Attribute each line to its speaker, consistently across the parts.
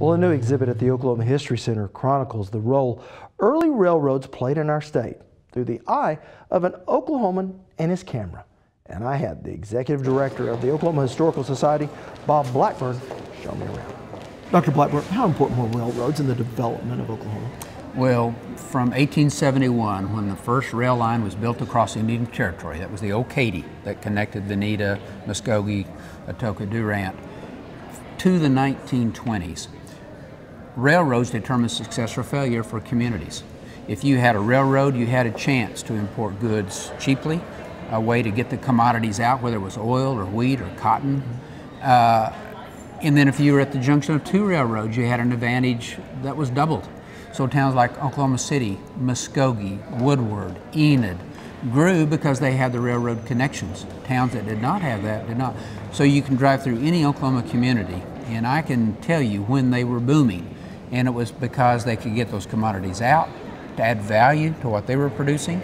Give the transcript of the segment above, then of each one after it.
Speaker 1: Well, a new exhibit at the Oklahoma History Center chronicles the role early railroads played in our state through the eye of an Oklahoman and his camera. And I had the executive director of the Oklahoma Historical Society, Bob Blackburn, show me around. Dr. Blackburn, how important were railroads in the development of Oklahoma?
Speaker 2: Well, from 1871, when the first rail line was built across Indian Territory, that was the old Katy that connected Veneta, Muskogee, Atoka, Durant, to the 1920s, railroads determined success or failure for communities. If you had a railroad, you had a chance to import goods cheaply, a way to get the commodities out, whether it was oil or wheat or cotton. And then if you were at the junction of two railroads, you had an advantage that was doubled. So towns like Oklahoma City, Muskogee, Woodward, Enid grew because they had the railroad connections. Towns that did not have that did not. So you can drive through any Oklahoma community, and I can tell you when they were booming, and it was because they could get those commodities out to add value to what they were producing,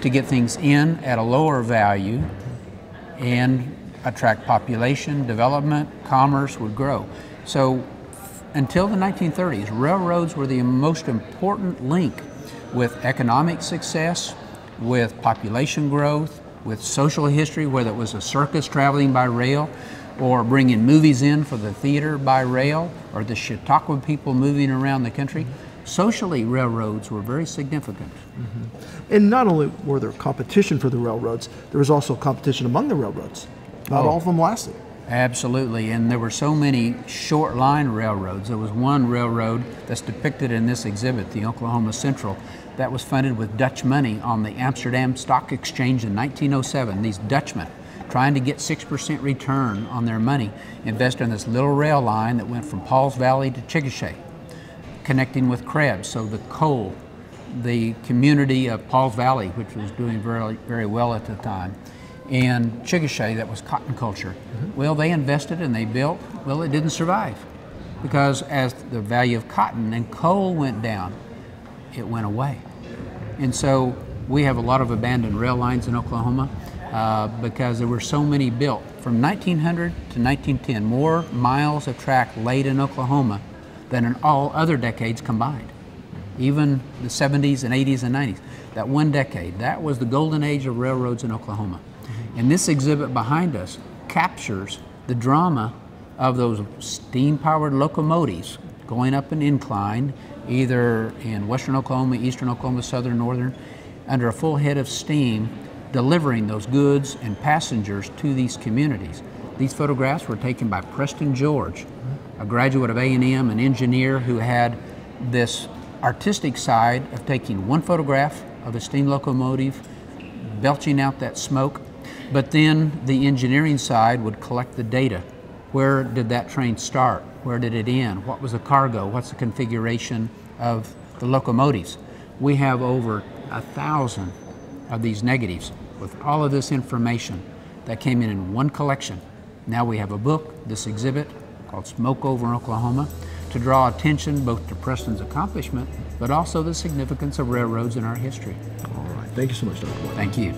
Speaker 2: to get things in at a lower value, and attract population, development, commerce would grow. So until the 1930s, railroads were the most important link with economic success, with population growth, with social history, whether it was a circus traveling by rail, or bringing movies in for the theater by rail, or the Chautauqua people moving around the country. Socially, railroads were very significant.
Speaker 1: And not only were there competition for the railroads, there was also competition among the railroads. Not all of them lasted.
Speaker 2: Absolutely, and there were so many short line railroads. There was one railroad that's depicted in this exhibit, the Oklahoma Central, that was funded with Dutch money on the Amsterdam Stock Exchange in 1907. These Dutchmen, trying to get 6% return on their money, invested in this little rail line that went from Pauls Valley to Chickasha, connecting with Krebs. So the coal, the community of Pauls Valley, which was doing very, very well at the time, and Chickasha, that was cotton culture. Well, they invested and they built. Well, it didn't survive because as the value of cotton and coal went down, it went away. And so we have a lot of abandoned rail lines in Oklahoma because there were so many built. From 1900 to 1910, more miles of track laid in Oklahoma than in all other decades combined. Even the 70s and 80s and 90s. That one decade, that was the golden age of railroads in Oklahoma. And this exhibit behind us captures the drama of those steam-powered locomotives going up an incline, either in western Oklahoma, eastern Oklahoma, southern, northern, under a full head of steam, delivering those goods and passengers to these communities. These photographs were taken by Preston George, a graduate of A&M, an engineer who had this artistic side of taking one photograph of a steam locomotive, belching out that smoke, but then the engineering side would collect the data. Where did that train start? Where did it end? What was the cargo? What's the configuration of the locomotives? We have over 1,000 of these negatives with all of this information that came in one collection. Now we have a book, this exhibit called Smoke Over Oklahoma, to draw attention both to Preston's accomplishment, but also the significance of railroads in our history.
Speaker 1: All right, thank you so much, Dr. White.
Speaker 2: Thank you.